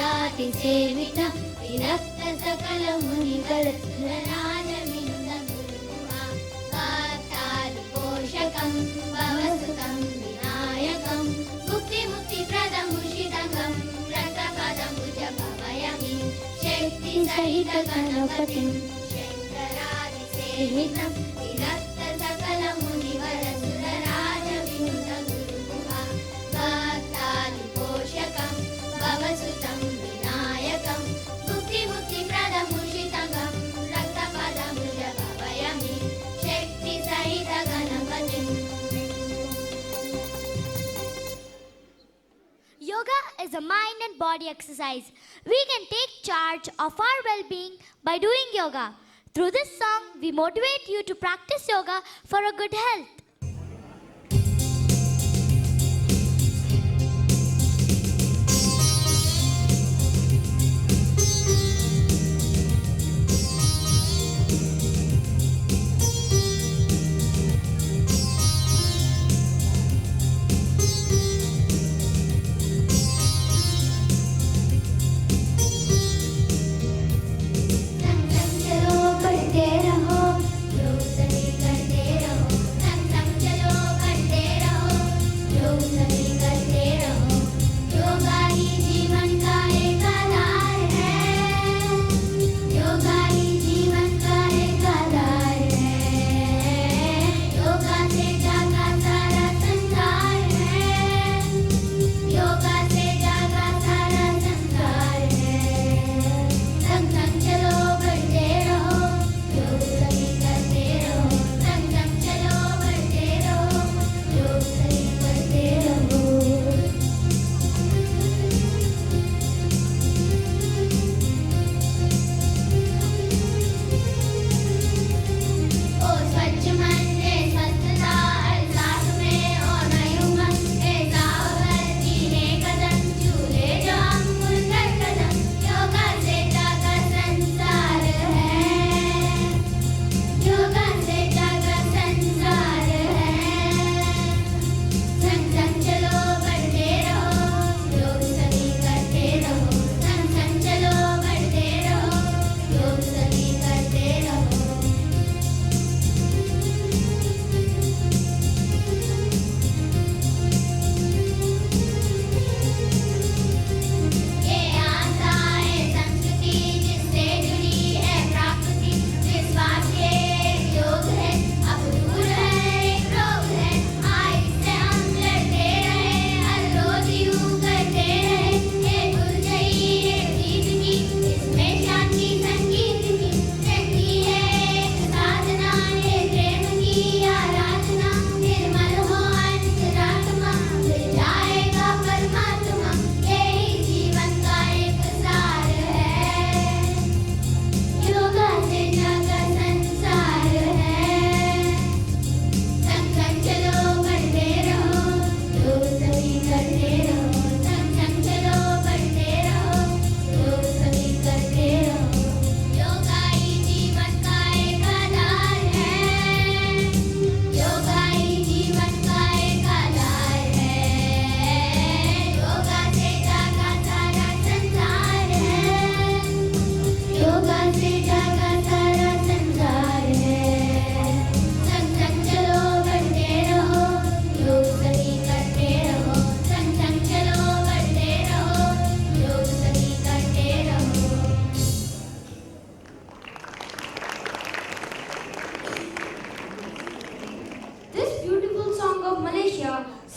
सेवितं विरक्त सकल मुनिगणराजविन्दं वाक्तादिपोषकं भवसुतं विनायकं मुक्तिप्रदं मुषितकं रक्तपदमुजभवयमि शक्तिसहित गणपतिं शङ्करादिसेवितं विरक्त सकल मुनिगणराजविन्दं वाक्तादिपोषकं भवसुतं विनायकं मुक्तिप्रदं मुषितकं रक्तपदमुजभवयमि शक्तिसहित गणपतिम्. Yoga is a mind and body exercise. We can take charge of our well-being by doing yoga. Through this song, we motivate you to practice yoga for a good health.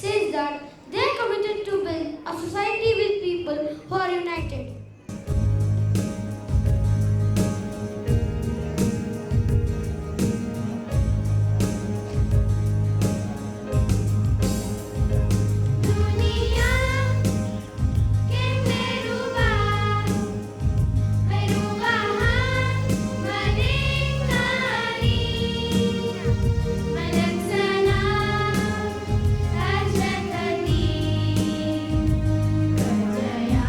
Says that they are committed to build a society with people who are united. Jaya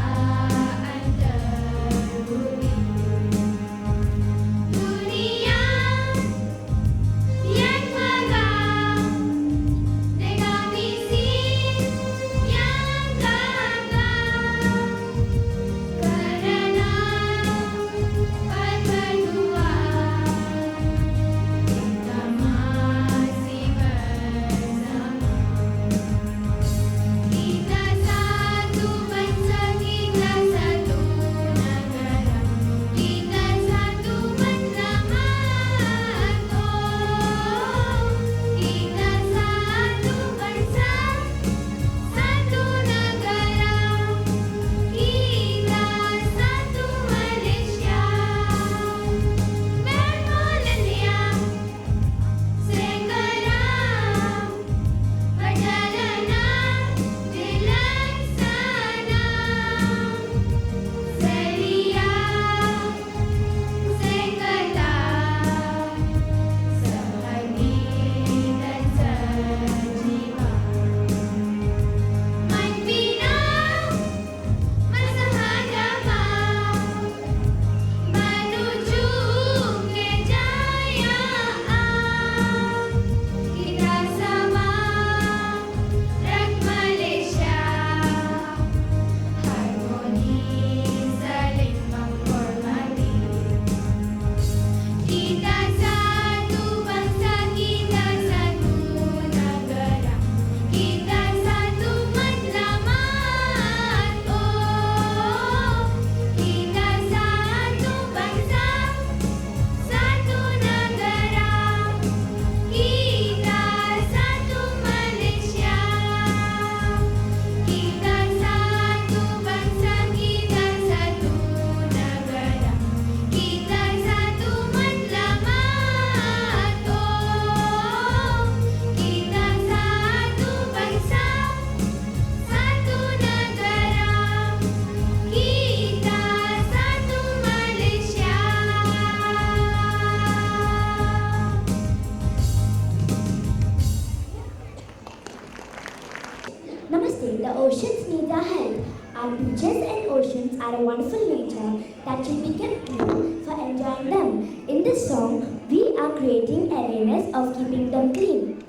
the oceans need our help. Our beaches and oceans are a wonderful nature that should be kept clean for enjoying them. In this song, we are creating awareness of keeping them clean.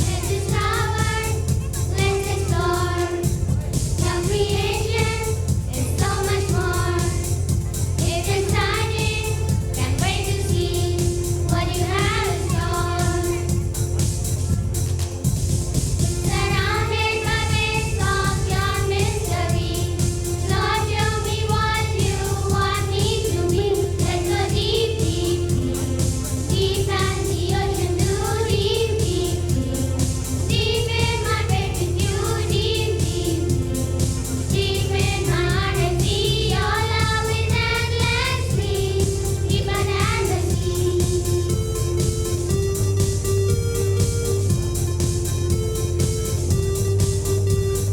Let's discover, let's explore. The creation is so much more. It's exciting, can't wait to see what you have in store. Surrounded by waves of your mystery, Lord, show me what you want me to be. Let's go deep, deep, deep, deep as the ocean blue, deep, deep, deep, deep in my faith with you, deep, deep, deep in my heart I see your love is endlessly deeper than the sea.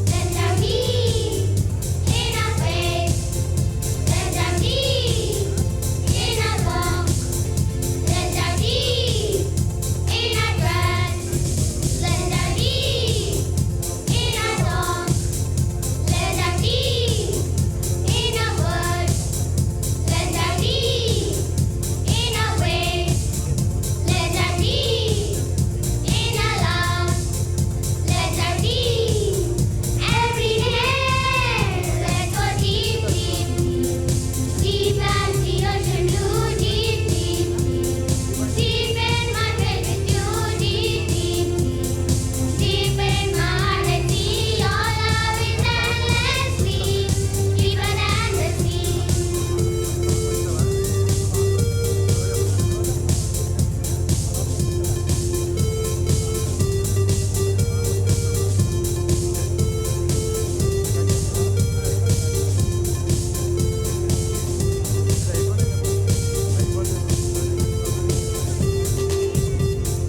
Let's dive deep in our faith. Let's dive deep in our walk. Let's dive deep in our trust. Let's dive deep in our thought. Let's dive deep in our words. Let's dive deep in our ways. Let's dive deep in our love. Let's dive deep every day. Let's go deep, deep, deep, deep as the ocean blue, deep, deep, deep, deep in my faith with you, deep, deep, deep, deep in my heart I see your love is endlessly deeper than the sea.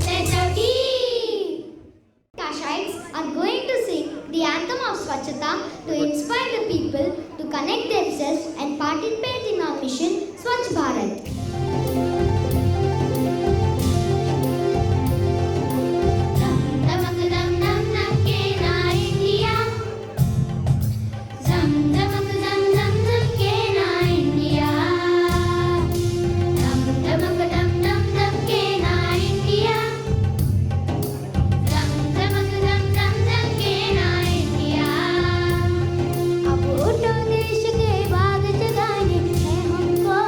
Let's go deep. Kashites are going to sing the anthem of Swachhata to inspire the people to connect themselves and participate in our mission Swachh Bharat. Dam dam dam dam ke na India. Dam dam dam ke na India. Dam dam ke na India. Dam dam ke na India. अब उठो देश के बाग जगाने हैं हमको,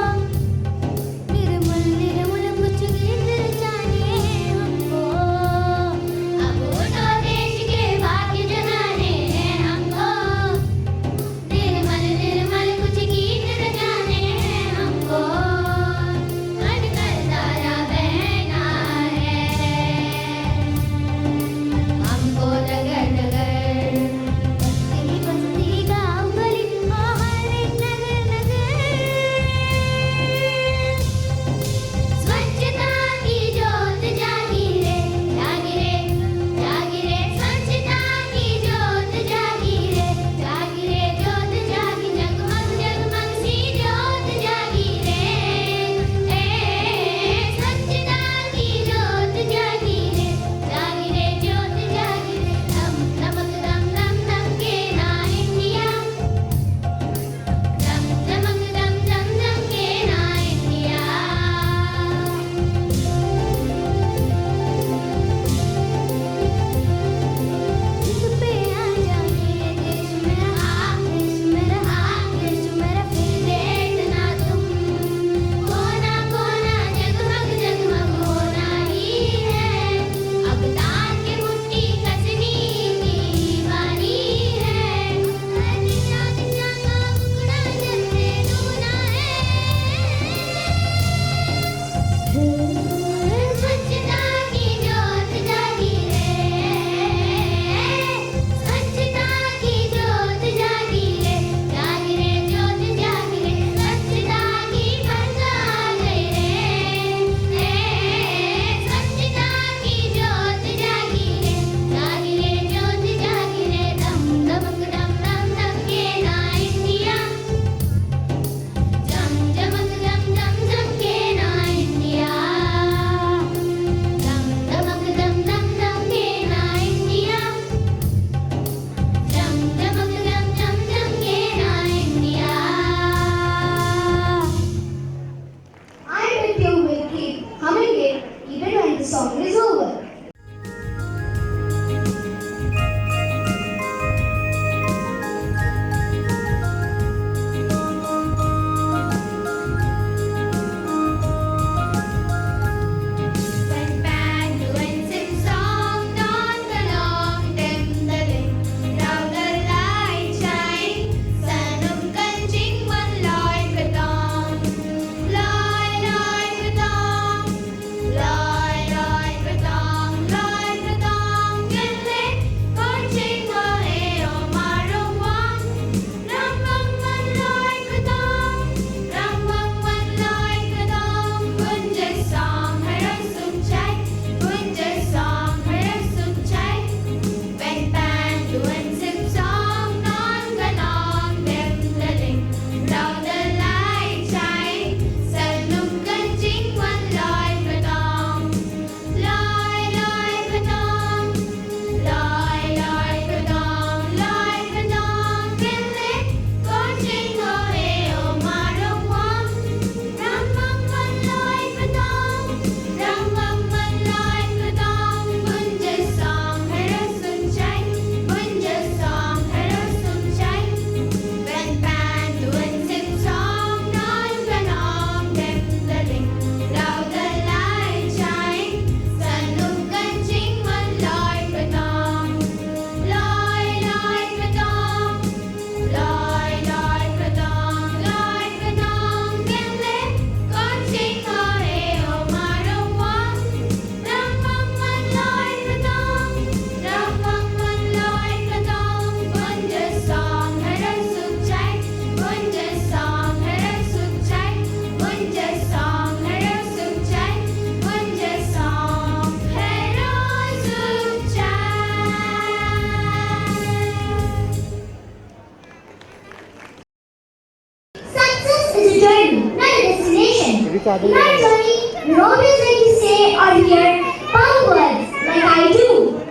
a journey, not a destination. In our journey, we always like to say or hear powerful words like I do,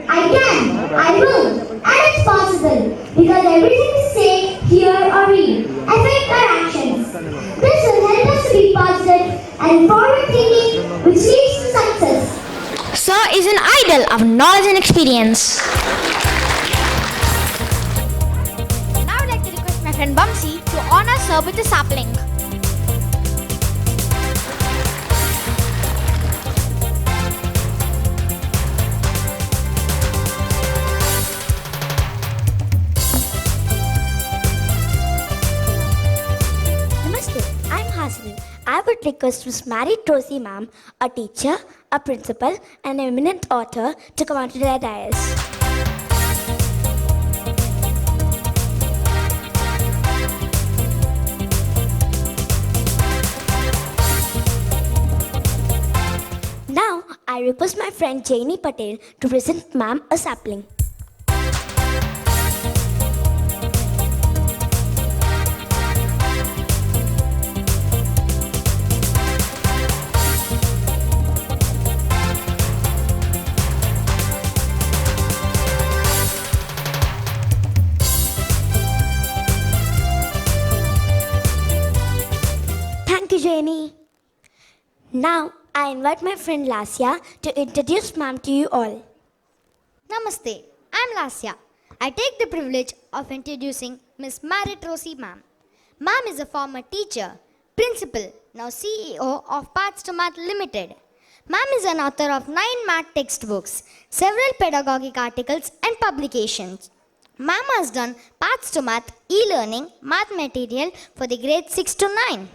I can, I will, and it's possible because everything we say, hear, or read affect our actions. This will help us to be positive and forward thinking, which leads to success. Sir is an idol of knowledge and experience. Now I'd like to request my friend Bumsy to honor Sir with a sapling. Namaste, I'm Hasini. I would request Miss Mary Trosi ma'am, a teacher, a principal, and an eminent author to come onto their dais. Now, I request my friend Janie Patel to present ma'am a sapling. Thank you, Janie. Now, I invite my friend Lasya to introduce ma'am to you all. Namaste, I'm Lasya. I take the privilege of introducing Miss Marit Rosie ma'am. Ma'am is a former teacher, principal, now CEO of Paths to Math Limited. Ma'am is an author of 9 math textbooks, several pedagogic articles and publications. Ma'am has done Paths to Math e-learning math material for the grades 6 to 9.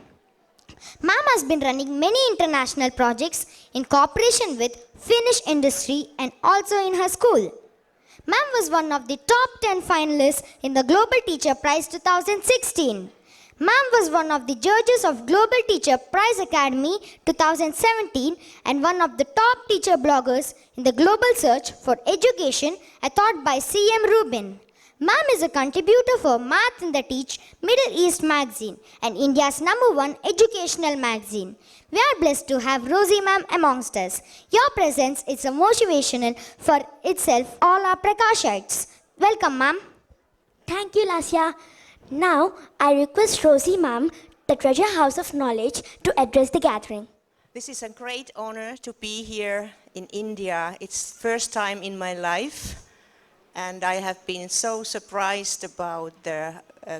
Ma'am has been running many international projects in cooperation with Finnish industry and also in her school. Ma'am was one of the top 10 finalists in the Global Teacher Prize 2016. Ma'am was one of the judges of Global Teacher Prize Academy 2017 and one of the top teacher bloggers in the Global Search for Education authored by C.M. Rubin. Ma'am is a contributor for Math in the Teach Middle East magazine and India's #1 educational magazine. We are blessed to have Rosie ma'am amongst us. Your presence is a motivational for itself all our Prakashites. Welcome ma'am. Thank you, Lasya. Now, I request Rosie ma'am, the Treasure House of Knowledge, to address the gathering. This is a great honor to be here in India. It's first time in my life. And I have been so surprised about the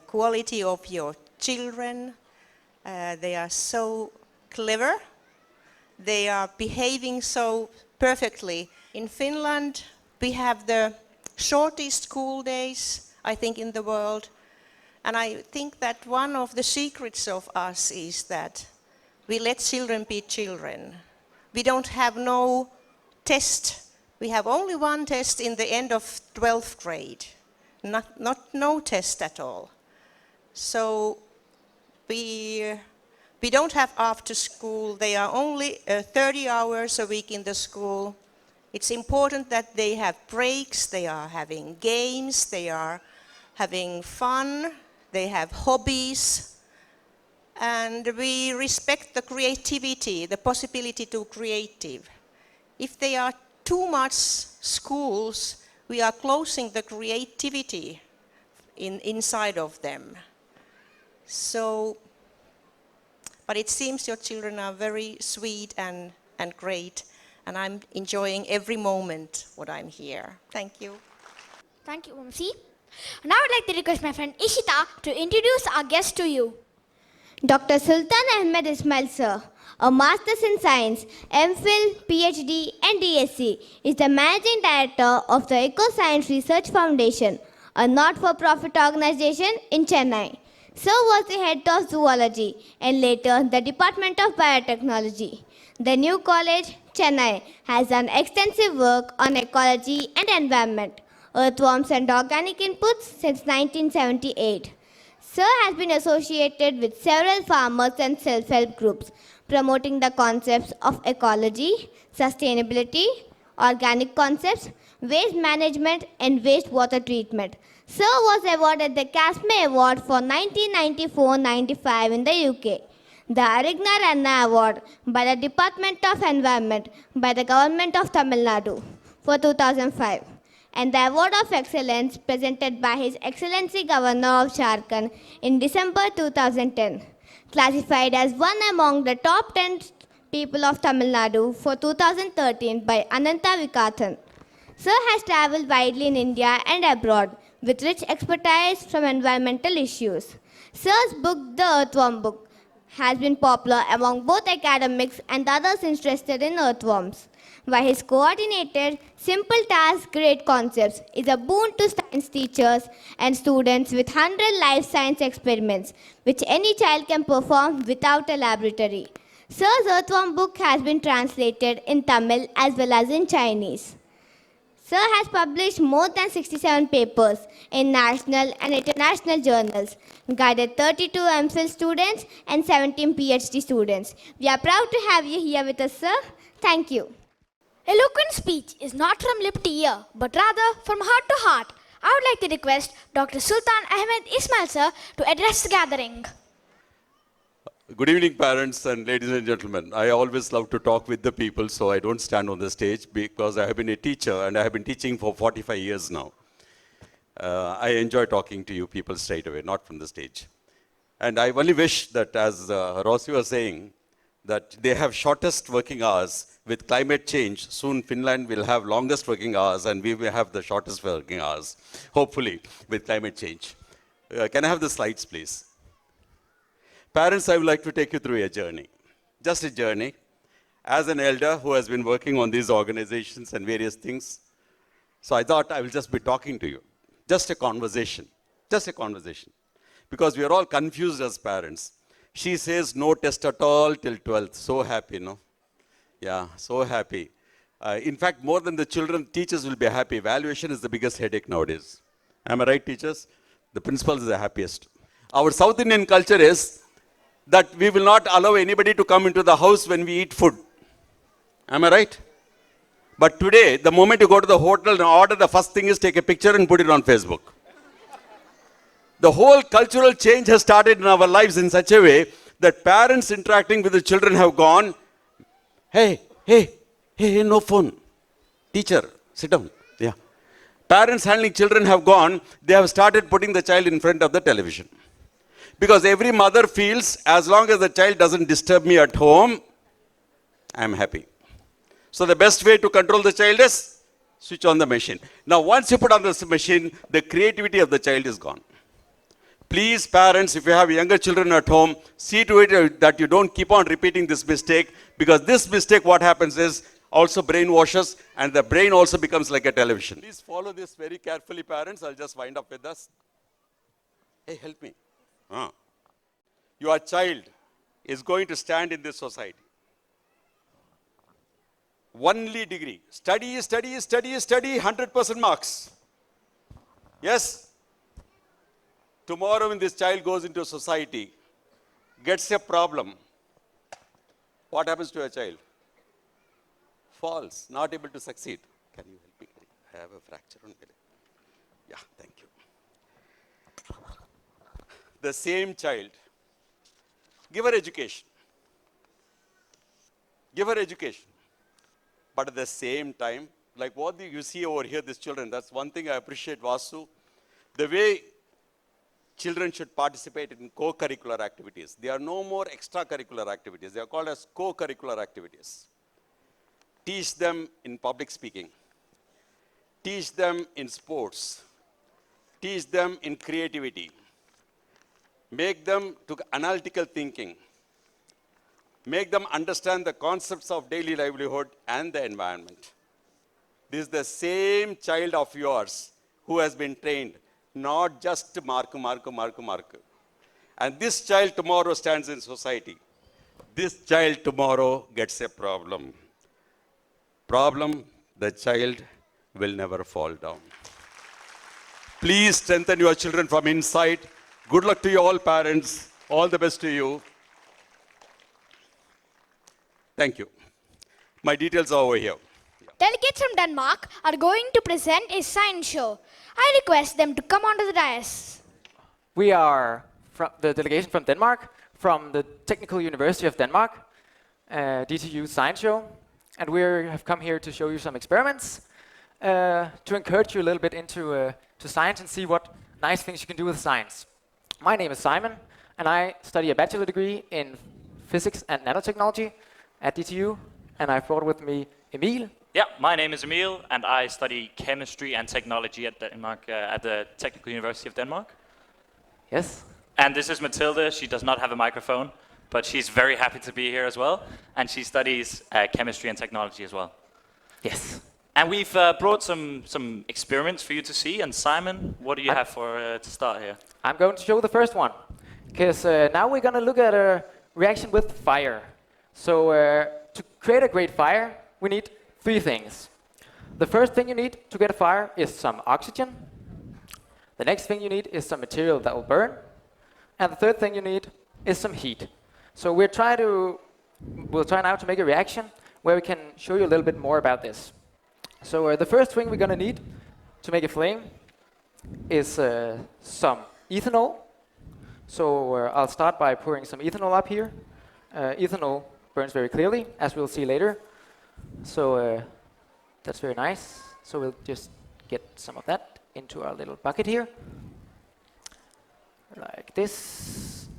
quality of your children. They are so clever. They are behaving so perfectly. In Finland, we have the shortest school days, I think, in the world. And I think that one of the secrets of us is that we let children be children. We don't have no test. We have only one test in the end of 12th grade, no test at all. So we don't have after school. They are only 30 hours a week in the school. It's important that they have breaks, they are having games, they are having fun, they have hobbies. And we respect the creativity, the possibility to creative. If they are too much schools, we are closing the creativity inside of them. So, but it seems your children are very sweet and great, and I'm enjoying every moment what I'm here. Thank you. Thank you, Bumsy. Now I'd like to request my friend Ishita to introduce our guest to you. Dr. Sultan Ahmed Ismail Sir, a Master's in Science, MPhil, PhD and DSc, is the Managing Director of the Eco-Science Research Foundation, a not-for-profit organization in Chennai. Sir was the head of Zoology and later the Department of Biotechnology. The new college, Chennai, has done extensive work on ecology and environment, earthworms and organic inputs since 1978. Sir has been associated with several farmers and self-help groups, promoting the concepts of ecology, sustainability, organic concepts, waste management, and wastewater treatment. Sir was awarded the CASME Award for 1994-95 in the UK. The Arigna Ranna Award by the Department of Environment by the Government of Tamil Nadu for 2005, and the Award of Excellence presented by His Excellency Governor of Jharkhand in December 2010, classified as one among the top 10 people of Tamil Nadu for 2013 by Ananta Vikathan. Sir has travelled widely in India and abroad with rich expertise from environmental issues. Sir's book, The Earthworm Book, has been popular among both academics and others interested in earthworms, while his coordinated Simple Tasks, Great Concepts is a boon to science teachers and students with 100 life science experiments, which any child can perform without a laboratory. Sir's Earthworm Book has been translated in Tamil as well as in Chinese. Sir has published more than 67 papers in national and international journals, guided 32 MPhil students and 17 PhD students. We are proud to have you here with us, sir. Thank you. Eloquent speech is not from lip to ear, but rather from heart to heart. I would like to request Dr. Sultan Ahmed Ismail sir to address the gathering. Good evening, parents and ladies and gentlemen. I always love to talk with the people, so I don't stand on the stage because I have been a teacher and I have been teaching for 45 years now. I enjoy talking to you people straight away, not from the stage. And I only wish that, as Rossi was saying, that they have shortest working hours. With climate change, soon Finland will have longest working hours and we will have the shortest working hours, hopefully, with climate change. Can I have the slides, please? Parents, I would like to take you through a journey, just a journey. As an elder who has been working on these organizations and various things, so I thought I will just be talking to you. Just a conversation, because we are all confused as parents. She says no test at all till 12th, so happy, no? Yeah, so happy. In fact, more than the children, teachers will be happy. Evaluation is the biggest headache nowadays. Am I right, teachers? The principals is the happiest. Our South Indian culture is that we will not allow anybody to come into the house when we eat food. Am I right? But today, the moment you go to the hotel and order, the first thing is take a picture and put it on Facebook. The whole cultural change has started in our lives in such a way that parents interacting with the children have gone, hey, no phone. Teacher, sit down. Yeah. Parents handling children have gone, they have started putting the child in front of the television. Because every mother feels, as long as the child doesn't disturb me at home, I'm happy. So the best way to control the child is switch on the machine. Now once you put on this machine, the creativity of the child is gone. Please, parents, if you have younger children at home, see to it that you don't keep on repeating this mistake, because this mistake, what happens is, also brainwashes, and the brain also becomes like a television. Please follow this very carefully, parents. I'll just wind up with this. Hey, help me. Your child is going to stand in this society. Only degree. Study, 100% marks. Yes? Tomorrow when this child goes into society, gets a problem, what happens to a child? Falls, not able to succeed. Can you help me? I have a fracture on my leg. Yeah, thank you. The same child, give her education. But at the same time, like what you see over here, these children, that's one thing I appreciate, Vasu. The way children should participate in co-curricular activities. There are no more extracurricular activities. They are called as co-curricular activities. Teach them in public speaking. Teach them in sports. Teach them in creativity. Make them to analytical thinking. Make them understand the concepts of daily livelihood and the environment. This is the same child of yours who has been trained, not just mark. And this child tomorrow stands in society. This child tomorrow gets a problem. The child will never fall down. Please strengthen your children from inside. Good luck to you all, parents. All the best to you. Thank you. My details are over here. Delegates from Denmark are going to present a science show. I request them to come onto the dais. We are from the delegation from Denmark from the Technical University of Denmark, DTU Science Show, and we have come here to show you some experiments to encourage you a little bit into to science and see what nice things you can do with science. My name is Simon, and I study a bachelor degree in physics and nanotechnology at DTU, and I've brought with me Emil. Yeah, my name is Emil, and I study chemistry and technology at Denmark, at the Technical University of Denmark. Yes. And this is Mathilde. She does not have a microphone, but she's very happy to be here as well, and she studies chemistry and technology as well. Yes. And we've brought some experiments for you to see. And Simon, what do you have for to start here? I'm going to show the first one, because now we're going to look at a reaction with fire. So to create a great fire, we need 3 things. The first thing you need to get a fire is some oxygen. The next thing you need is some material that will burn. And the third thing you need is some heat. So we'll try now to make a reaction where we can show you a little bit more about this. So the first thing we're going to need to make a flame is some ethanol. So I'll start by pouring some ethanol up here. Ethanol burns very clearly, as we'll see later. So that's very nice. So we'll just get some of that into our little bucket here, like this.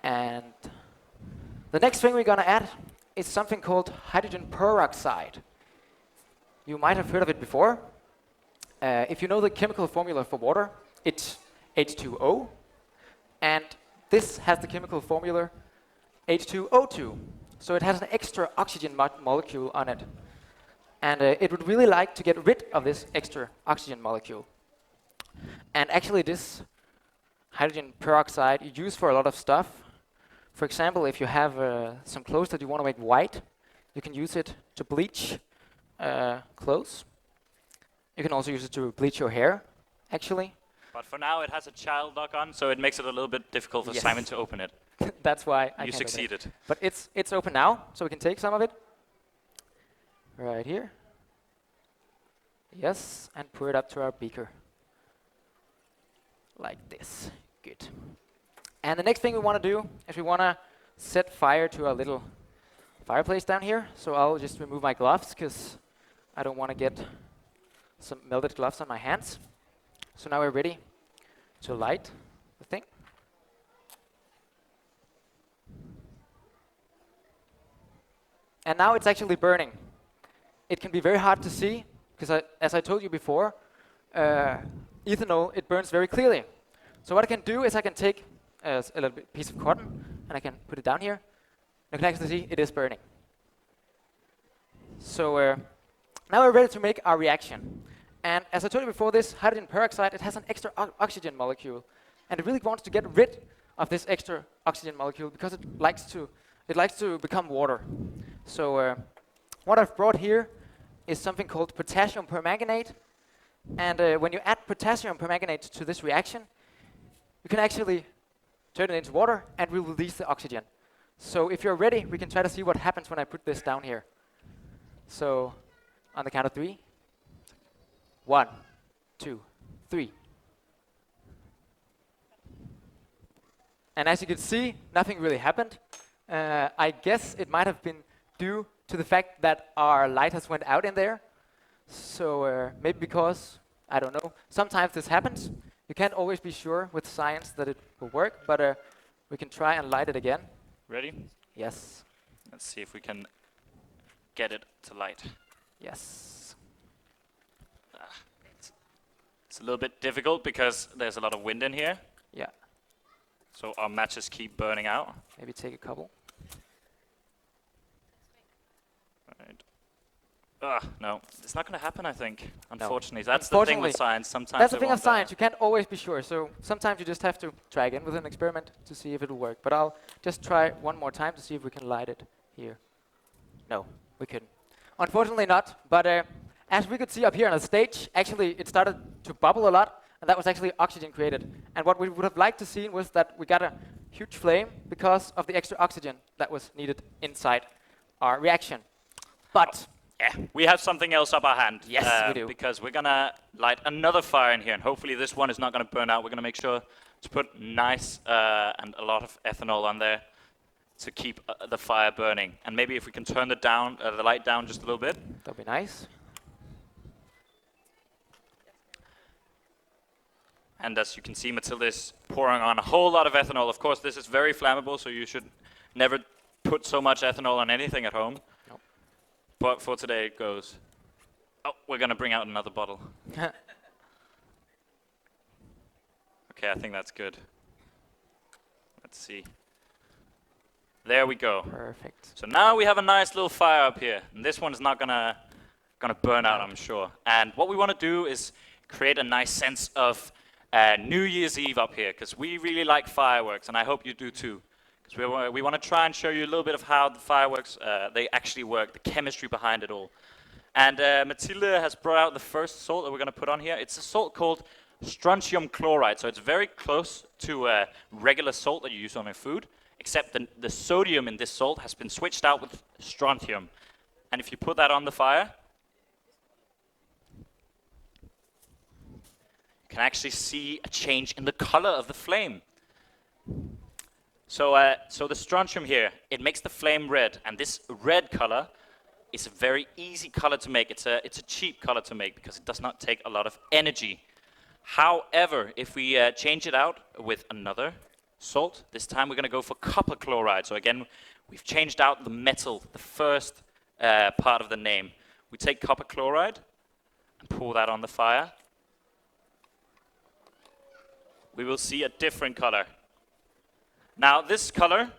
And the next thing we're going to add is something called hydrogen peroxide. You might have heard of it before. If you know the chemical formula for water, it's H2O. And this has the chemical formula H2O2. So it has an extra oxygen molecule on it. And it would really like to get rid of this extra oxygen molecule. And actually this hydrogen peroxide you use for a lot of stuff. For example, if you have some clothes that you want to make white, you can use it to bleach clothes. You can also use it to bleach your hair, actually. But for now, it has a child lock on, so it makes it a little bit difficult for Simon to open it. That's why I you can't succeeded. Open it. But it's open now, so we can take some of it. Right here. Yes, and pour it up to our beaker. Like this. Good. And the next thing we want to do is we want to set fire to our little fireplace down here. So I'll just remove my gloves, because I don't want to get some melted gloves on my hands. So now we're ready to light the thing. And now it's actually burning. It can be very hard to see, because as I told you before, ethanol, it burns very clearly. So what I can do is I can take a little piece of cotton, and I can put it down here. You can actually see it is burning. So now we're ready to make our reaction. And as I told you before, this hydrogen peroxide, it has an extra oxygen molecule. And it really wants to get rid of this extra oxygen molecule, because it likes to become water. So what I've brought here is something called potassium permanganate. And when you add potassium permanganate to this reaction, you can actually turn it into water, and we'll release the oxygen. So if you're ready, we can try to see what happens when I put this down here. So on the count of 3. 1, 2, 3. And as you can see, nothing really happened. I guess it might have been due to the fact that our light has went out in there. So maybe because, I don't know, sometimes this happens. You can't always be sure with science that it will work, but we can try and light it again. Ready? Yes. Let's see if we can get it to light. Yes. It's a little bit difficult because there's a lot of wind in here. Yeah. So our matches keep burning out. Maybe take a couple. Right. No, it's not going to happen, I think, unfortunately. No. That's the thing with science. Sometimes that's the thing of science. You can't always be sure. So sometimes you just have to try again with an experiment to see if it'll work. But I'll just try one more time to see if we can light it here. No, we couldn't. Unfortunately not. But as we could see up here on the stage, actually it started to bubble a lot. And that was actually oxygen created. And what we would have liked to see was that we got a huge flame because of the extra oxygen that was needed inside our reaction. But yeah, we have something else up our hand. Yes, we do. Because we're going to light another fire in here. And hopefully this one is not going to burn out. We're going to make sure to put nice and a lot of ethanol on there to keep the fire burning. And maybe if we can turn the light down just a little bit. That'll be nice. And as you can see, Matilda is pouring on a whole lot of ethanol. Of course, this is very flammable, so you should never put so much ethanol on anything at home. Nope. But for today, it goes. Oh, we're going to bring out another bottle. Okay, I think that's good. Let's see. There we go. Perfect. So now we have a nice little fire up here. And this one's not gonna burn out, I'm sure. And what we want to do is create a nice sense of New Year's Eve up here, because we really like fireworks, and I hope you do too. Because we want to try and show you a little bit of how the fireworks, they actually work, the chemistry behind it all. And Matilda has brought out the first salt that we're going to put on here. It's a salt called strontium chloride, so it's very close to regular salt that you use on your food, except the sodium in this salt has been switched out with strontium. And if you put that on the fire, you can actually see a change in the color of the flame. So the strontium here, it makes the flame red, and this red color is a very easy color to make. It's a cheap color to make because it does not take a lot of energy. However, if we change it out with another salt, this time we're going to go for copper chloride. So again, we've changed out the metal, the first part of the name. We take copper chloride and pour that on the fire. We will see a different color. Now this color,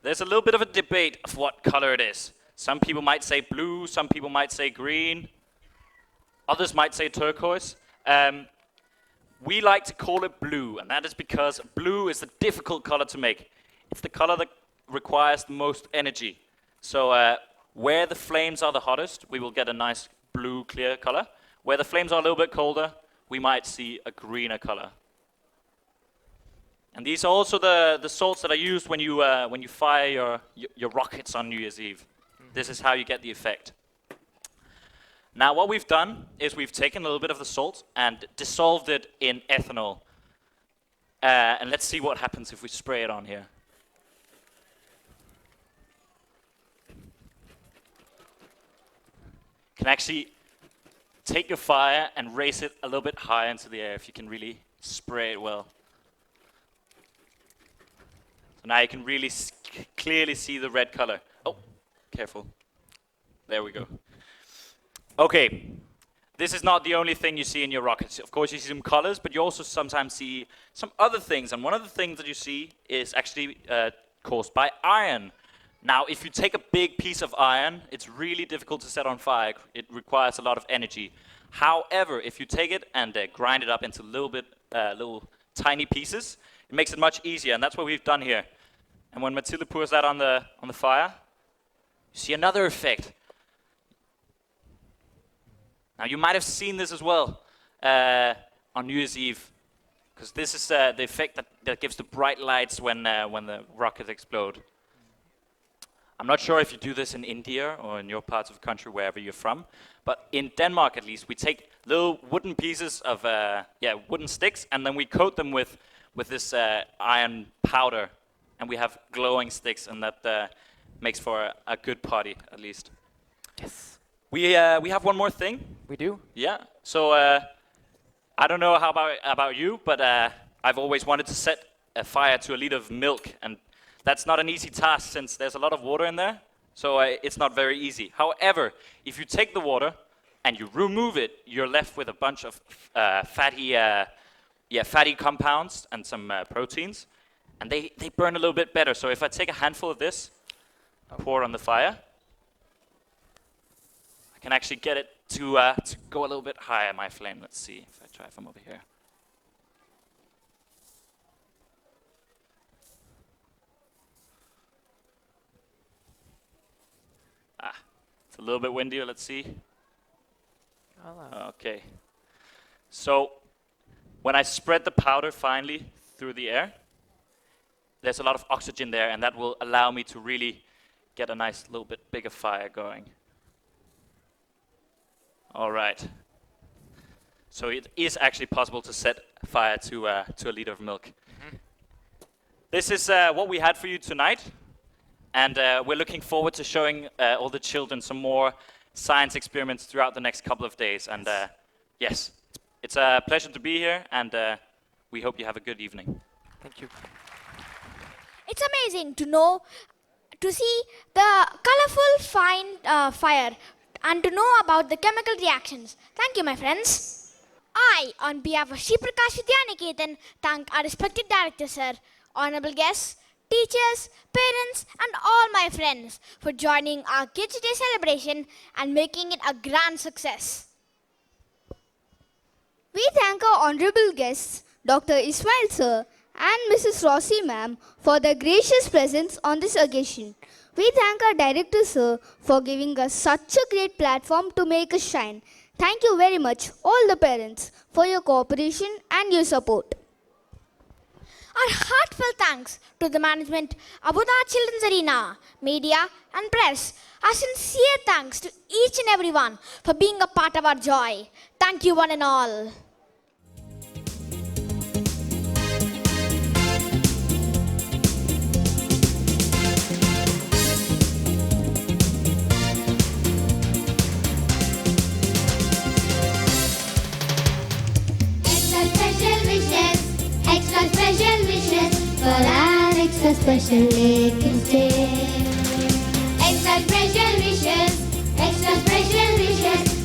there's a little bit of a debate of what color it is. Some people might say blue, some people might say green, others might say turquoise. We like to call it blue, and that is because blue is the difficult color to make. It's the color that requires the most energy. So where the flames are the hottest, we will get a nice blue, clear color. Where the flames are a little bit colder, we might see a greener color. And these are also the salts that are used when you fire your rockets on New Year's Eve. This is how you get the effect. Now what we've done is we've taken a little bit of the salt and dissolved it in ethanol. And let's see what happens if we spray it on here. You can actually take your fire and raise it a little bit higher into the air if you can really spray it well. So now you can really clearly see the red color. Oh, careful. There we go. Okay, this is not the only thing you see in your rockets. Of course, you see some colors, but you also sometimes see some other things. And one of the things that you see is actually caused by iron. Now, if you take a big piece of iron, it's really difficult to set on fire. It requires a lot of energy. However, if you take it and grind it up into little tiny pieces, it makes it much easier, and that's what we've done here. And when Matilda pours that on the fire, you see another effect. Now you might have seen this as well on New Year's Eve, because this is the effect that gives the bright lights when the rockets explode. I'm not sure if you do this in India or in your parts of the country, wherever you're from, but in Denmark at least, we take little wooden pieces of wooden sticks, and then we coat them with this iron powder, and we have glowing sticks, and that makes for a good party, at least. Yes. We have one more thing. We do? Yeah. So I don't know how about you, but I've always wanted to set a fire to a liter of milk, and that's not an easy task since there's a lot of water in there. So it's not very easy. However, if you take the water and you remove it, you're left with a bunch of fatty compounds and some proteins, and they burn a little bit better. So if I take a handful of this, pour on the fire, I can actually get it to go a little bit higher, my flame. Let's see if I try from over here. It's a little bit windier, let's see. Okay. So when I spread the powder finely through the air, there's a lot of oxygen there, and that will allow me to really get a nice little bit bigger fire going. All right. So it is actually possible to set fire to a liter of milk. This is what we had for you tonight. And we're looking forward to showing all the children some more science experiments throughout the next couple of days. And yes, it's a pleasure to be here, and we hope you have a good evening. Thank you. It's amazing to see the colorful fine fire and to know about the chemical reactions. Thank you, my friends. I, on behalf of Sri Prakash Vidyaniketan, thank our respected director, sir, honorable guests, teachers, parents, and all my friends for joining our Kids Day celebration and making it a grand success. We thank our honorable guests, Dr. Ismail sir and Mrs. Rossi ma'am, for their gracious presence on this occasion. We thank our director sir for giving us such a great platform to make us shine. Thank you very much, all the parents, for your cooperation and your support. Our heartfelt thanks to the management, Abuda Children's Arena, media and press. Our sincere thanks to each and everyone for being a part of our joy. Thank you one and all. Extra special wishes for an extra special Kids Day. Extra special wishes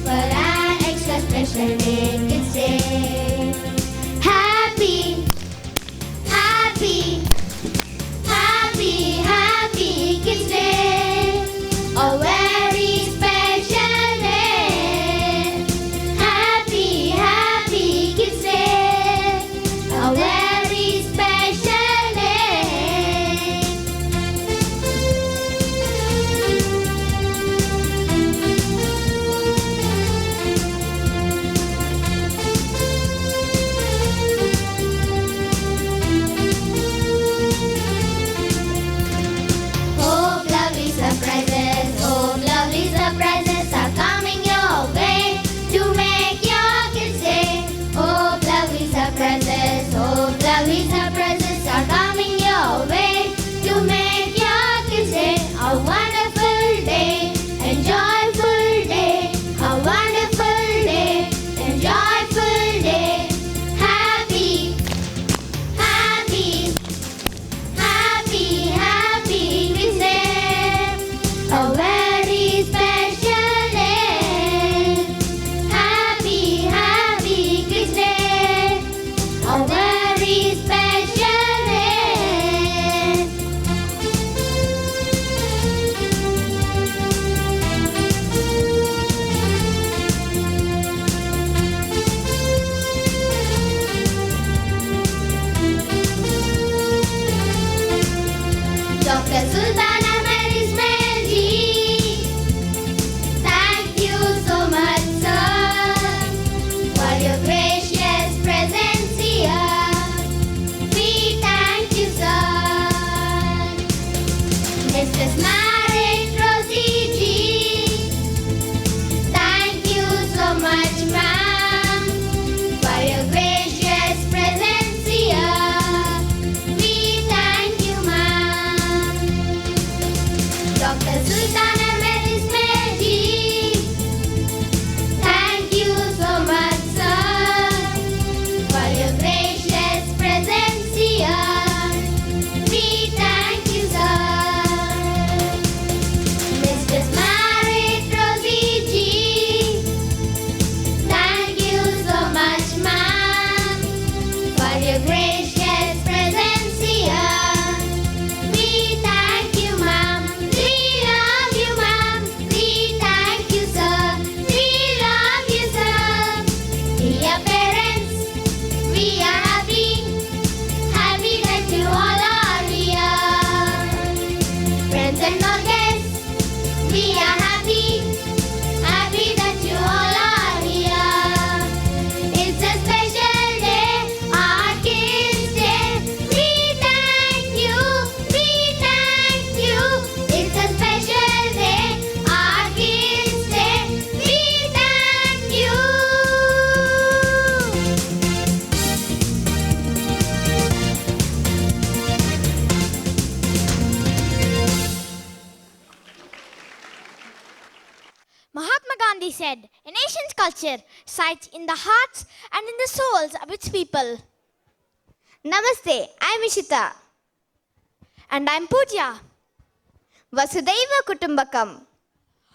for an extra special Kids Day. Happy, happy, happy, happy Kids Day. A very special day. Happy, happy Kids Day. A very special day. Hope lovely surprises are coming your way to make your Kids Day. Hope lovely surprises are coming your way to make your Kids Day a wonderful day and joyful day. A wonderful day and joyful day. Happy, happy, happy, happy Kids Day. A very special day. Happy, happy Kids Day. A very special day. Dr. Sultan Ahmed Ismail ji, thank you so much, sir, for your gracious presence here. We thank you, sir. Mr. Smarit Rosie ji, thank you so much, ma'am, for your gracious presence here. We thank you, ma'am. Dr. Sultan Ahmed Ismail ji, thank you so much, sir, for your gracious presence here. We thank you, sir. Mr. Smarit Rosie ji, thank you so much, ma'am, for your gracious presence here. We thank you, ma'am. We love you, ma'am. rightly said, a nation's culture resides in the hearts and in the souls of its people. Namaste, I'm Ishita. And I'm Pooja. Vasudhaiva Kutumbakam.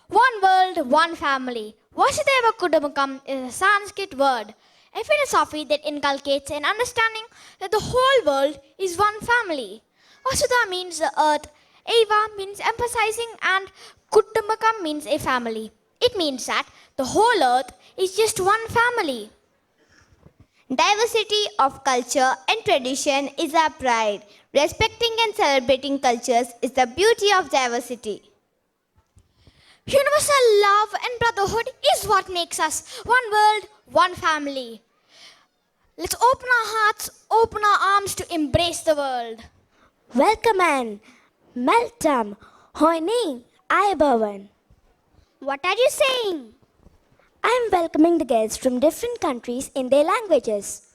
One world, one family. Vasudhaiva Kutumbakam is a Sanskrit word, a philosophy that inculcates an understanding that the whole world is one family. Vasudha means the earth, Eva means emphasizing, and Kutumbakam means a family. It means that the whole earth is just one family. Diversity of culture and tradition is our pride. Respecting and celebrating cultures is the beauty of diversity. Universal love and brotherhood is what makes us one world, one family. Let's open our hearts, open our arms to embrace the world. Welcome and Meltam, Hoining, Ayabavan. What are you saying? I am welcoming the guests from different countries in their languages.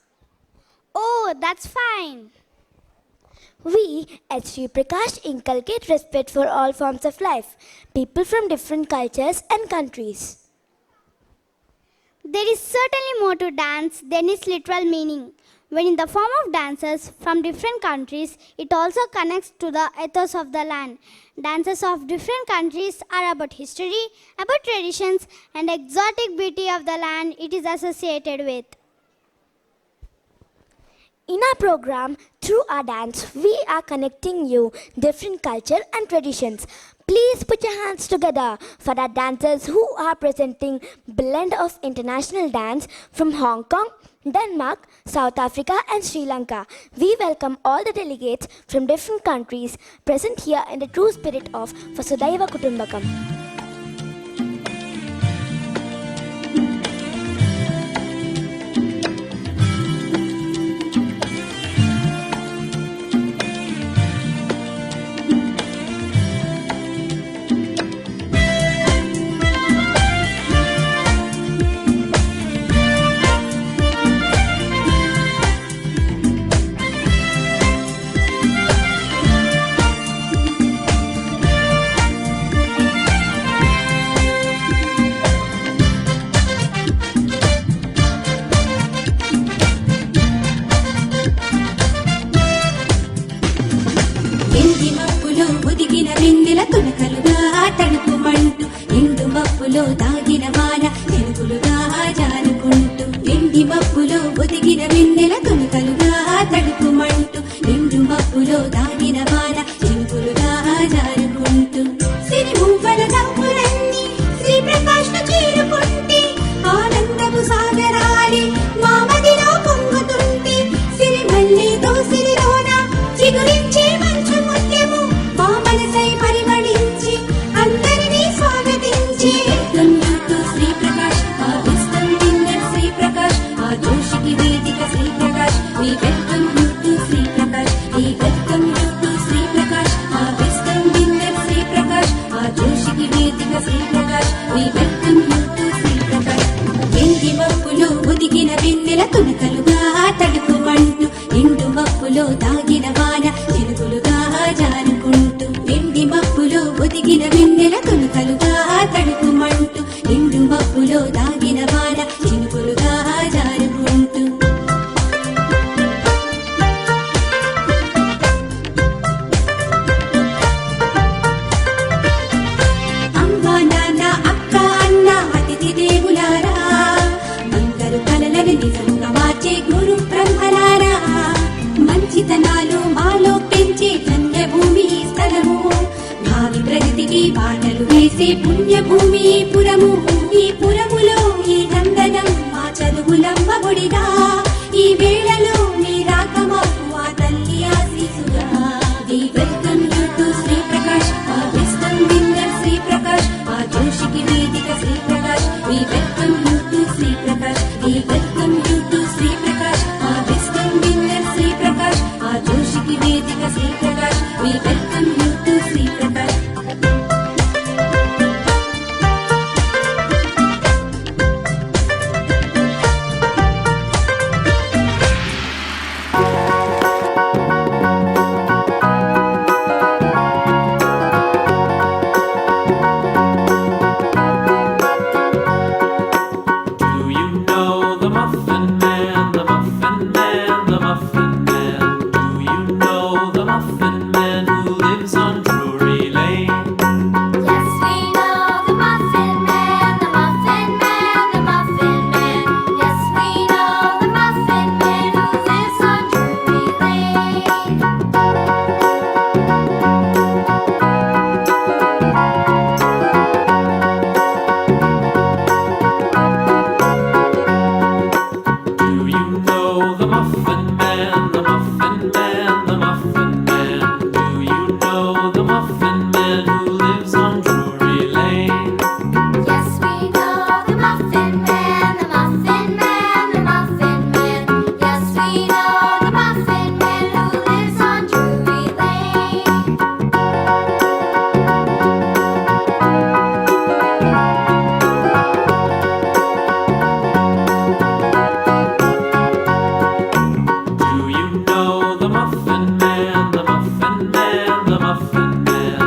Oh, that's fine. We at Sri Prakash inculcate respect for all forms of life, people from different cultures and countries. There is certainly more to dance than its literal meaning. When in the form of dancers from different countries, it also connects to the ethos of the land. Dances of different countries are about history, about traditions, and exotic beauty of the land it is associated with. In our program, through our dance, we are connecting you different culture and traditions. Please put your hands together for our dancers who are presenting blend of international dance from Hong Kong, Denmark, South Africa and Sri Lanka. We welcome all the delegates from different countries present here in the true spirit of Vasudhaiva Kutumbakam. know the Muffin Man who lives on Drury Lane? Yes, we know the Muffin Man, the Muffin Man, the Muffin Man. Yes, we know the Muffin Man who lives on Drury Lane. Do you know the Muffin Man, the Muffin Man, the Muffin Man?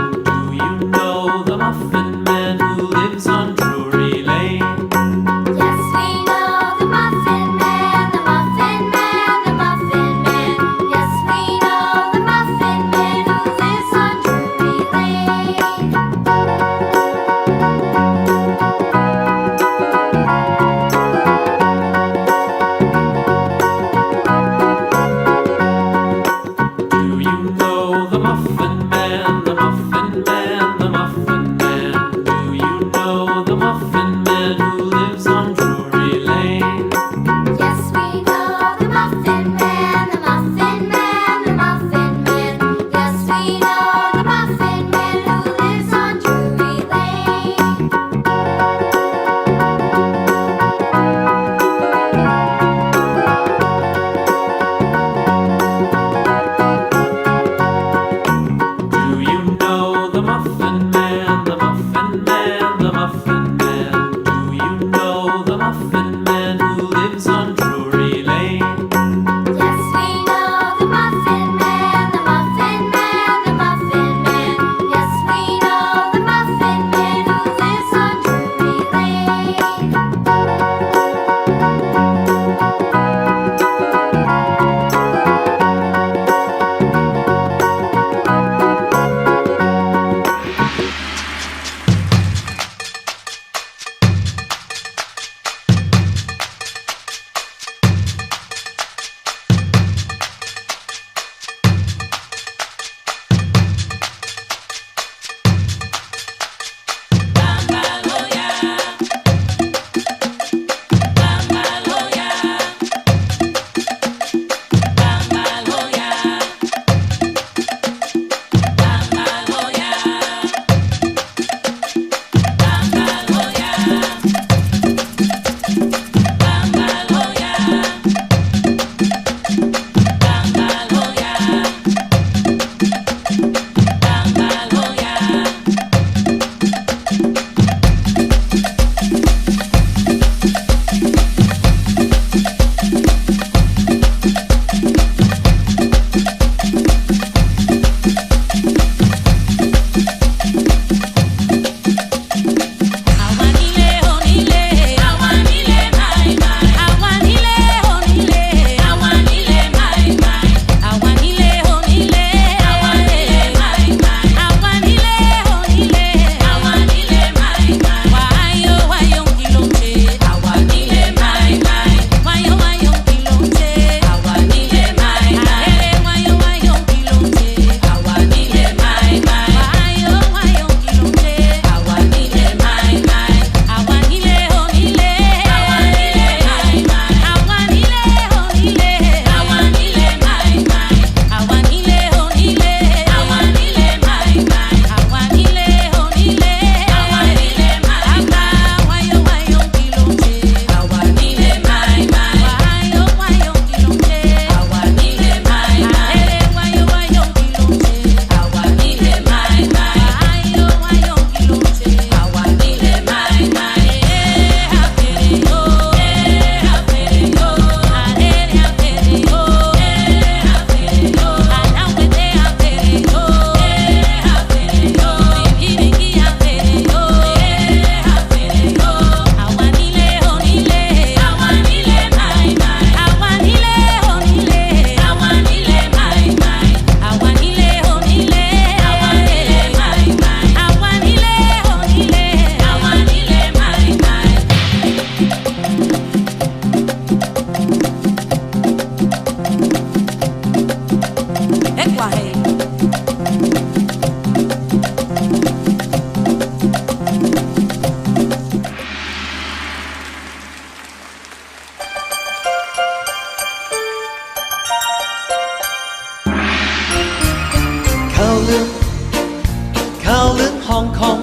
Kowloon, Hong Kong.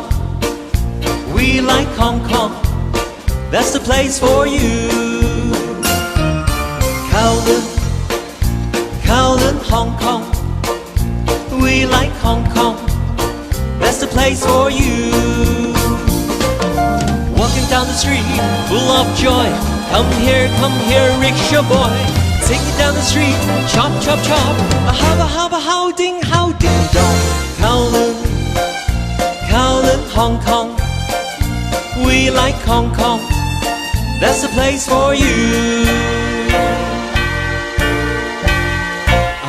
We like Hong Kong. That's the place for you. Kowloon, Kowloon, Hong Kong. We like Hong Kong. That's the place for you. Walking down the street, full of joy. Come here, rickshaw boy. Taking down the street, chop, chop, chop. A how, ding, dong. Kowloon, Kowloon, Hong Kong. We like Hong Kong. That's the place for you.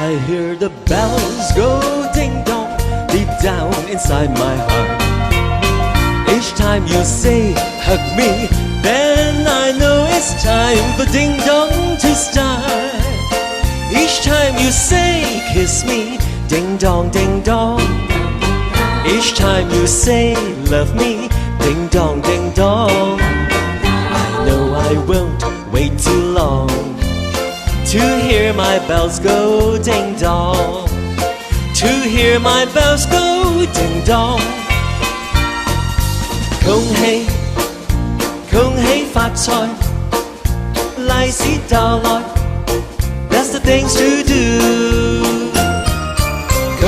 I hear the bells go ding dong deep down inside my heart. Each time you say hug me, then I know it's time for ding dong to start. Each time you say kiss me, ding dong, ding dong. Each time you say love me, ding dong, ding dong. I know I won't wait too long to hear my bells go ding dong. To hear my bells go ding dong.恭喜發財，利是到來 That's the things to do. 恭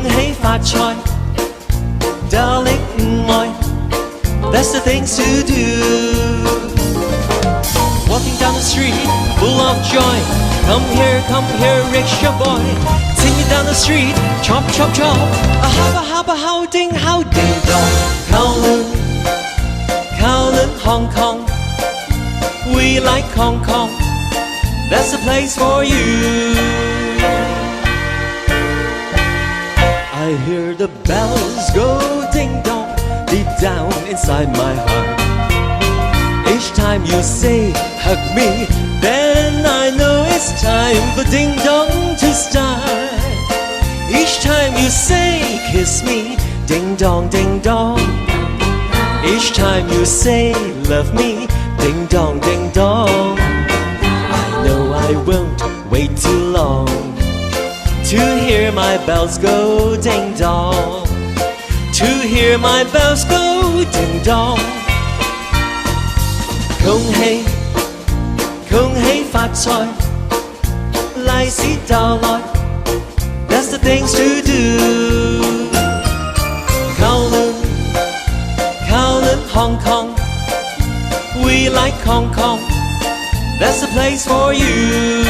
喜發財 Darling 唔愛 That's the things to do. Walking down the street, full of joy. Come here, rickshaw boy. Take me down the street, chop, chop, chop. A how, ding, dong. Kowloon, Kowloon, Hong Kong. We like Hong Kong. That's the place for you. I hear the bells go ding dong deep down inside my heart. Each time you say hug me, then I know it's time for ding dong to start. Each time you say kiss me, ding dong, ding dong. Each time you say love me, ding dong, ding dong. I know I won't wait too long to hear my bells go ding dong. To hear my bells go ding dong. 恭喜發財，利是到來 That's the things to do. Kowloon, Kowloon, Hong Kong. We like Hong Kong. That's the place for you.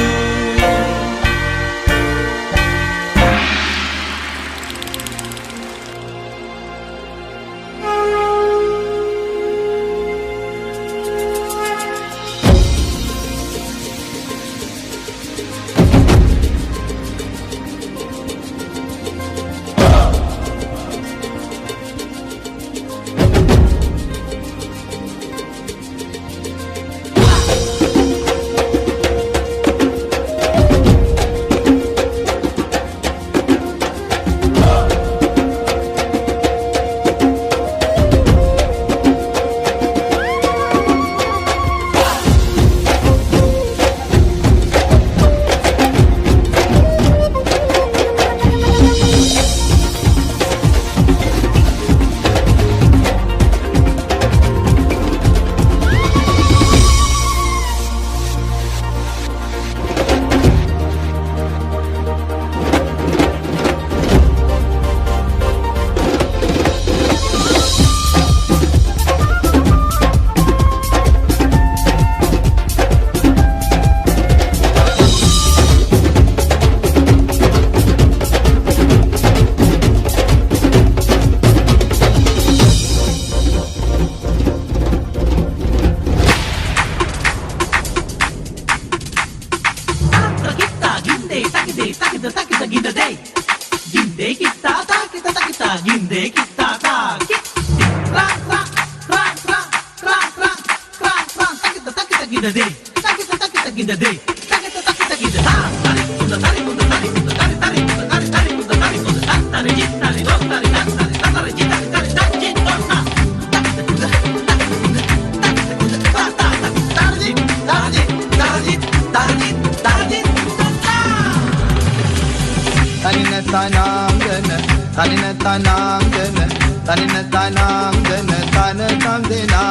Sanangana Tanina tanangana, tanina tanangana, tana tandena.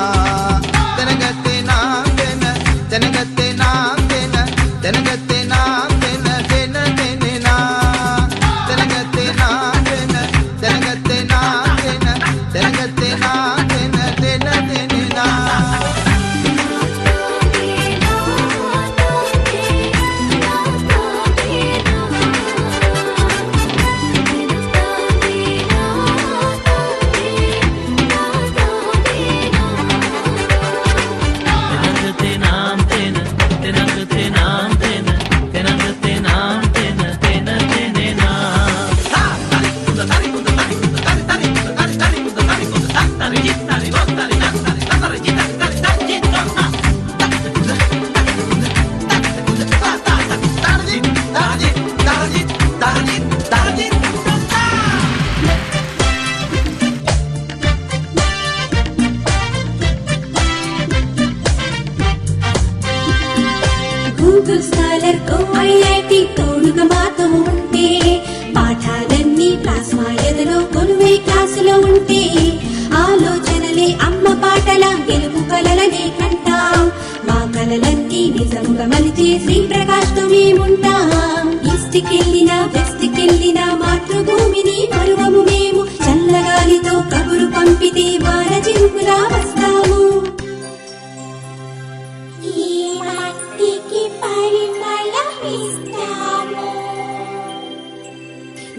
Tenagate nangana, tenagate nangana, tenagate nangana, tena tenena. Tenagate nangana, tenagate nangana, tenagate nangana, tena tenena. Google scholar కో IIT తోడుగా మాతో ఉంటే పాఠాలన్నీ plasma ఎదలో కొలువై క్లాసులో ఉంటే ఆలోచనలే అమ్మ పాటల గెలుపు కలలనే కంటాం మా కలలన్నీ నిజముగా మలిచే శ్రీ ప్రకాష్ తో మేముంటాం ఈస్ట్కెళ్ళినా వెస్ట్కెళ్ళినా మాతృభూమిని మరువము మేము చల్లగాలితో కబురు పంపితే వాన చిరుకులా వస్తాము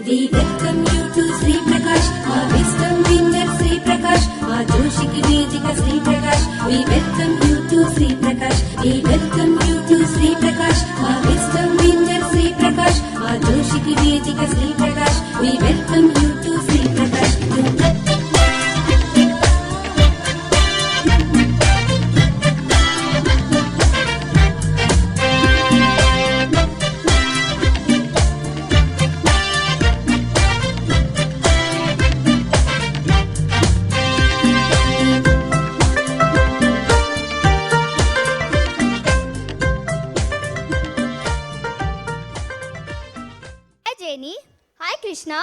We welcome you to Sri Prakash, our wisdom winner Sri Prakash, our Joshiki Vedika Sri Prakash. We welcome you to Sri Prakash. We welcome you to Sri Prakash, our wisdom winner Sri Prakash, our Joshiki Vedika Sri Prakash. We welcome you to Sri Prakash. Hi Jenny. Hi Krishna.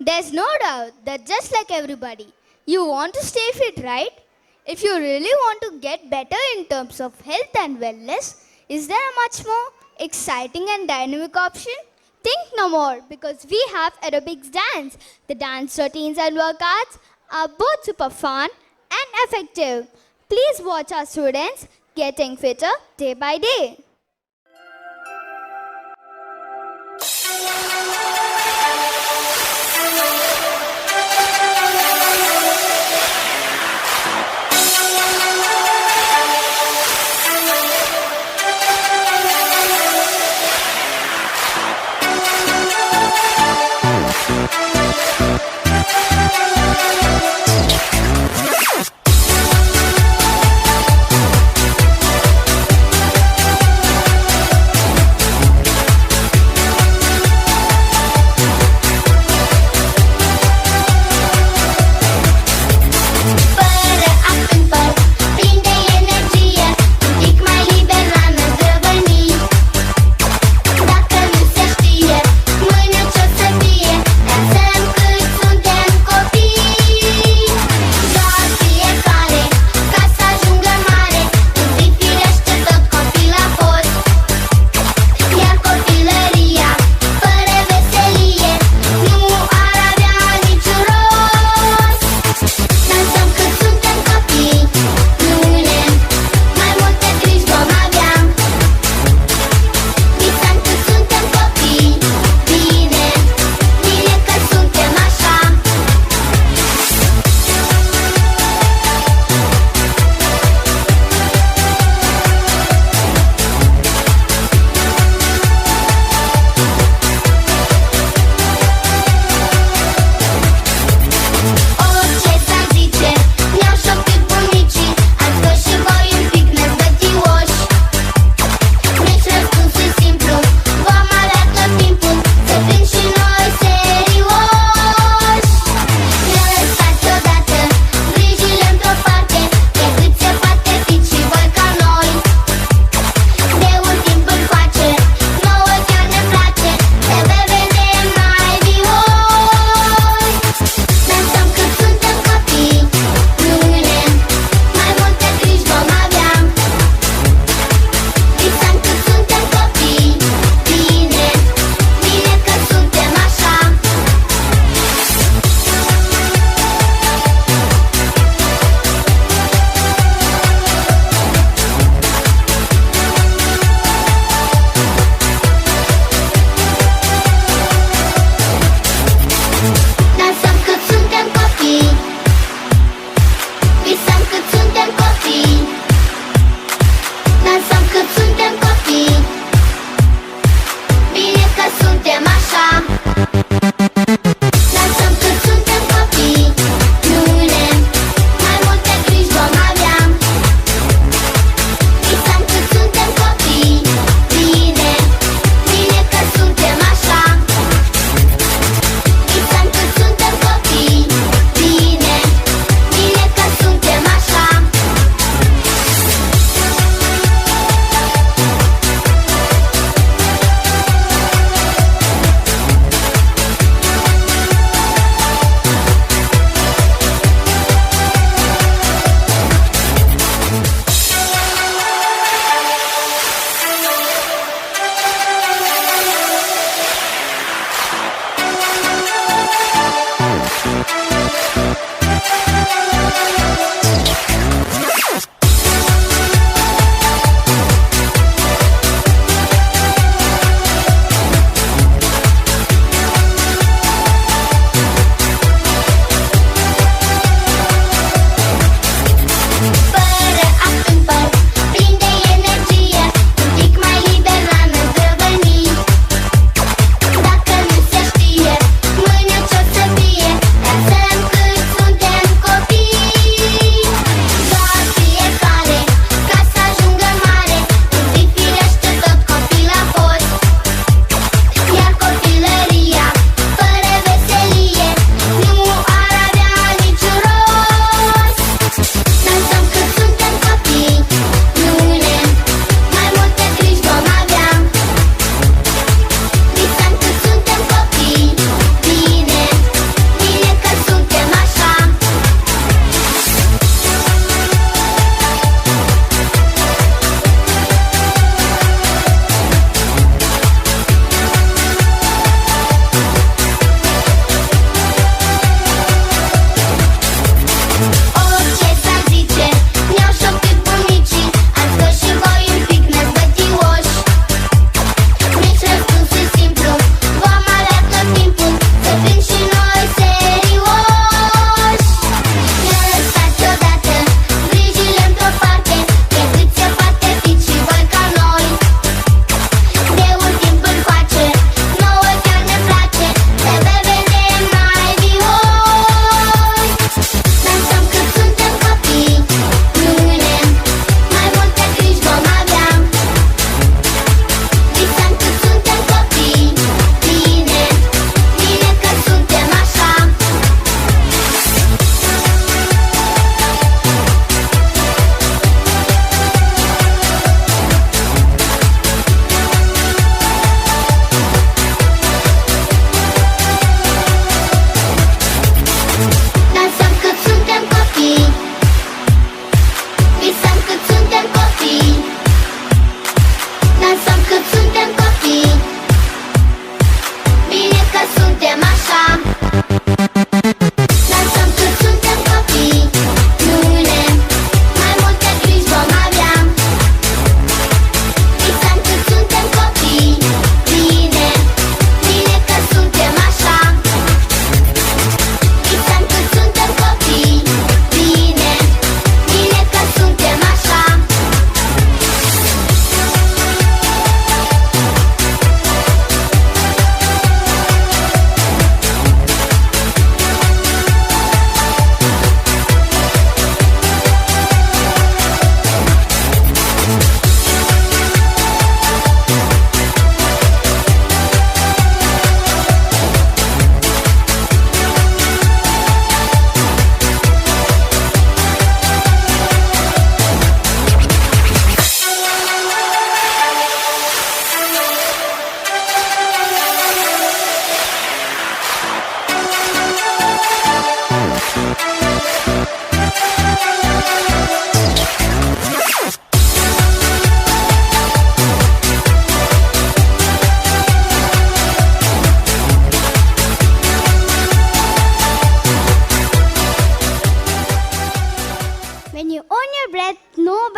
There's no doubt that just like everybody, you want to stay fit, right? If you really want to get better in terms of health and wellness, is there a much more exciting and dynamic option? Think no more, because we have aerobics dance. The dance routines and workouts are both super fun and effective. Please watch our students getting fitter day by day.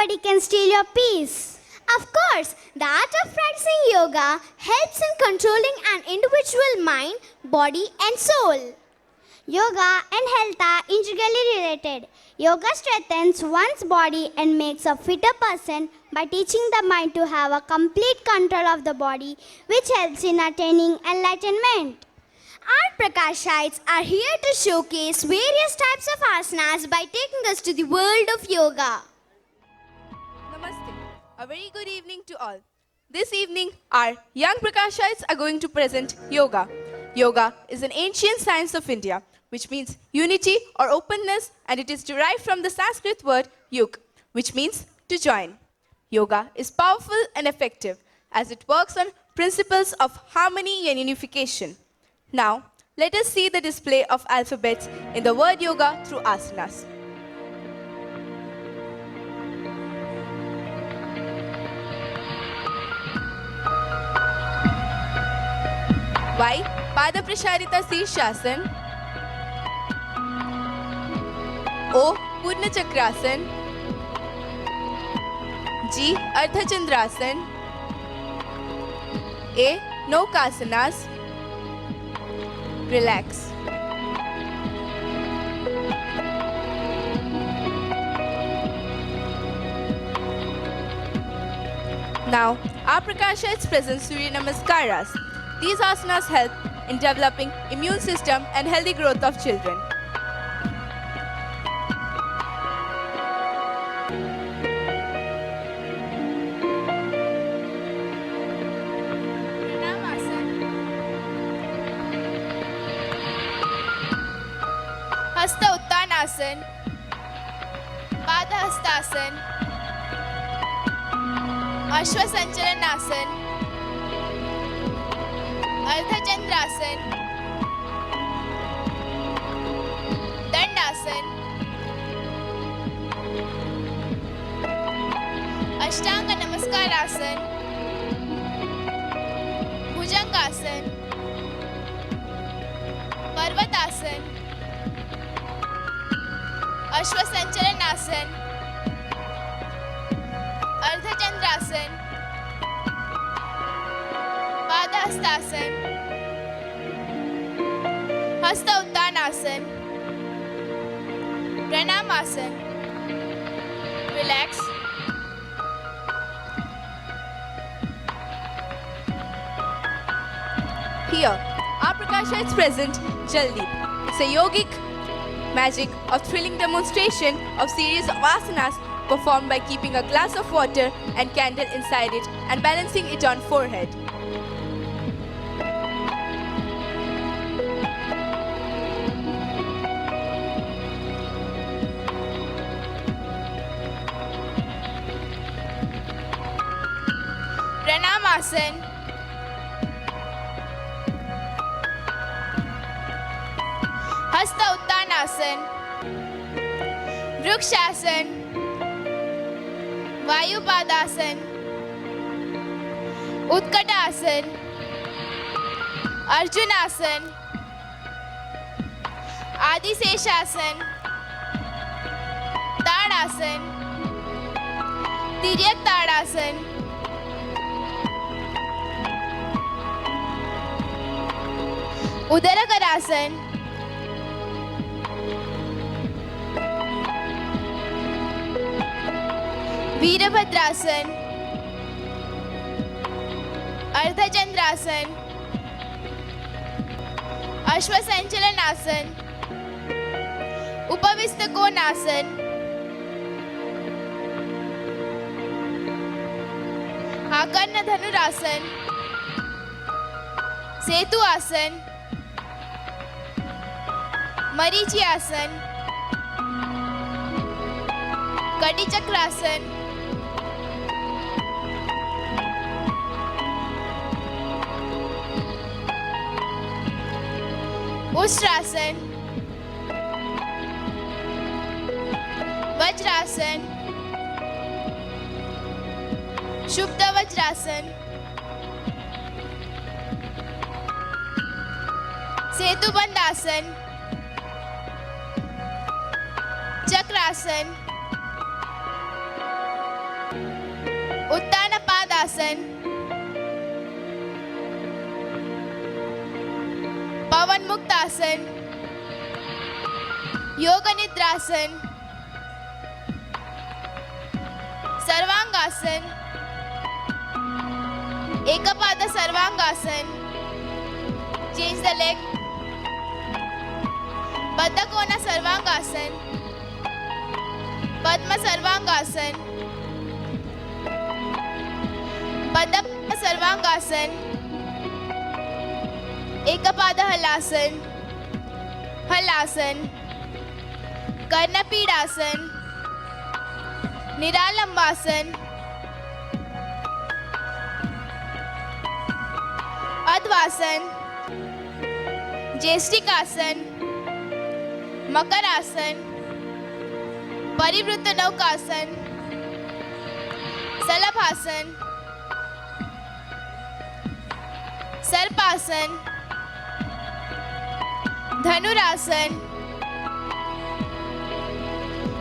nobody can steal your peace. Of course, the art of practicing yoga helps in controlling an individual mind, body and soul. Yoga and health are integrally related. Yoga strengthens one's body and makes a fitter person by teaching the mind to have a complete control of the body, which helps in attaining enlightenment. Our Prakashites are here to showcase various types of asanas by taking us to the world of yoga. Namaste. A very good evening to all. This evening, our young Prakashites are going to present yoga. Yoga is an ancient science of India, which means unity or openness, and it is derived from the Sanskrit word yug, which means to join. Yoga is powerful and effective as it works on principles of harmony and unification. Now, let us see the display of alphabets in the word yoga through asanas. Y. Pada Prasharita Sirshasan. O. Purna Chakrasan. G. Ardha Chandrasan. A. Naukasanas. Relax. Now, our Prakashites present Surya Namaskaras. These asanas help in developing immune system and healthy growth of children. Hasta Uttanasan, Pada Hastasan, Ashwa Sanchalanasan, Ardha Chandrasan, Dandasan, Ashtanga Namaskarasan, Bhujangasan, Parvatasan, Ashwa Sanchalanasan, Ardha Chandrasan, Pada Hastasan, Hasta Uttanasan, Pranamasan. Relax. Here, our Prakashites present Jaldeep. It's a yogic magic of thrilling demonstration of series of asanas performed by keeping a glass of water and candle inside it and balancing it on forehead. Pranamasan. Hasta Uttanasan, Vrikshasan, Vayupadasan, Utkatasan, Arjunasan, Adiseshasan, Tadasan, Tiryak Tadasan, Udarakarasan, Veerabhadrasan, Ardha Chandrasan, Ashwa Sanchalanasan, Upavistakonasan, Akarna Dhanurasan, Setu Asan, Marichi Asan, Kadi Chakrasan, Ustrasan, Vajrasan, Shubda Vajrasan, Setu Bandasan, Chakrasan, Bhujangasan, Pavan Muktasan, Yoga Nidrasan, Sarvangasan, Ekapada Sarvangasan, change the leg, Baddha Kona Sarvangasan, Padma Sarvangasan, Baddha Sarvangasan, Ekapada Halasan, Halasan, Karnapidasan, Niralambasan, Advasan, Jestikasan, Makarasan, Parivritta Naukasan, Salabhasan, Sarpasan, Dhanurasan,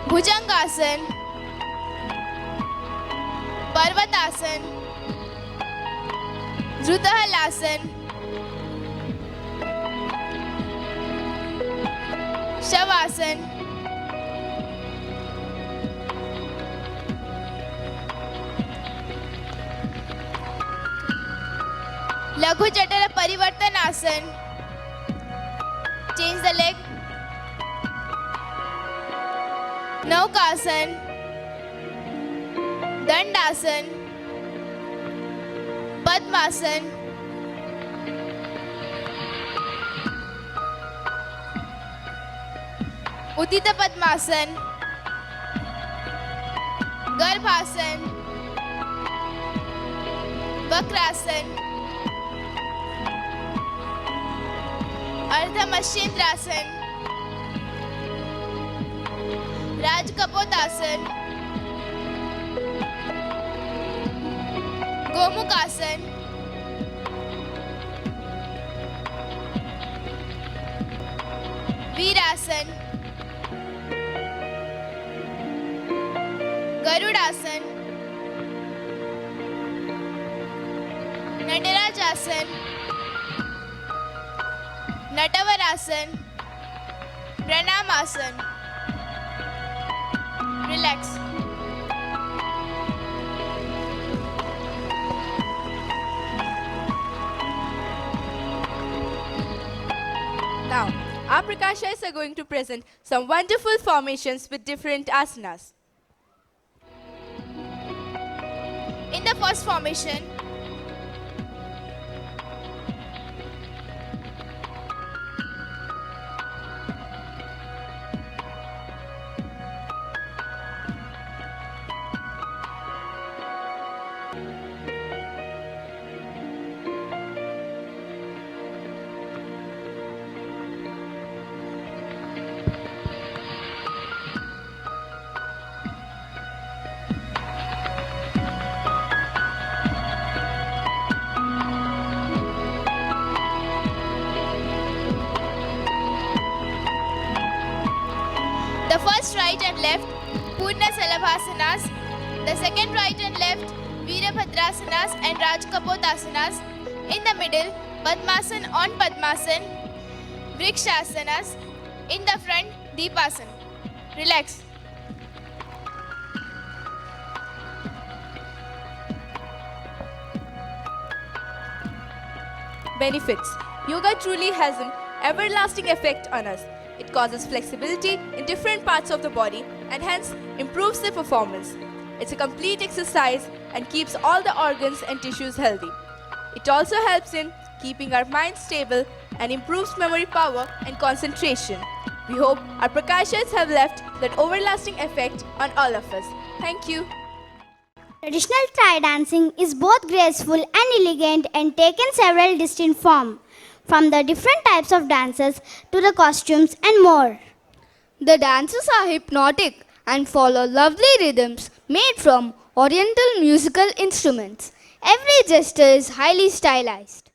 Bhujangasan, Parvatasan, Dhrutahalasan, Shavasan, Laghu Jatara Parivartanasan, change the leg, Naukasan, Dandasan, Padmasan, Uttita Padmasan, Garbhasan, Vakrasan, Ardha Mashendrasan, Rajkapotasan, Gomukhasan, Veerasan, Garudasan, Natarajasan, Natavarasan, Pranamasan. Relax. Now, our Prakashais are going to present some wonderful formations with different asanas. In the first formation, the first right and left, Purna Salabhasanas. The second right and left, Veerabhadrasanas and Rajkapotasanas. In the middle, Padmasan on Padmasan, Vrikshasanas. In the front, Deepasan. Relax. Benefits. Yoga truly has an everlasting effect on us. It causes flexibility in different parts of the body and hence improves the performance. It's a complete exercise and keeps all the organs and tissues healthy. It also helps in keeping our mind stable and improves memory power and concentration. We hope our Prakashas have left that everlasting effect on all of us. Thank you. Traditional Thai dancing is both graceful and elegant and taken several distinct forms, from the different types of dances to the costumes and more. The dances are hypnotic and follow lovely rhythms made from oriental musical instruments. Every gesture is highly stylized.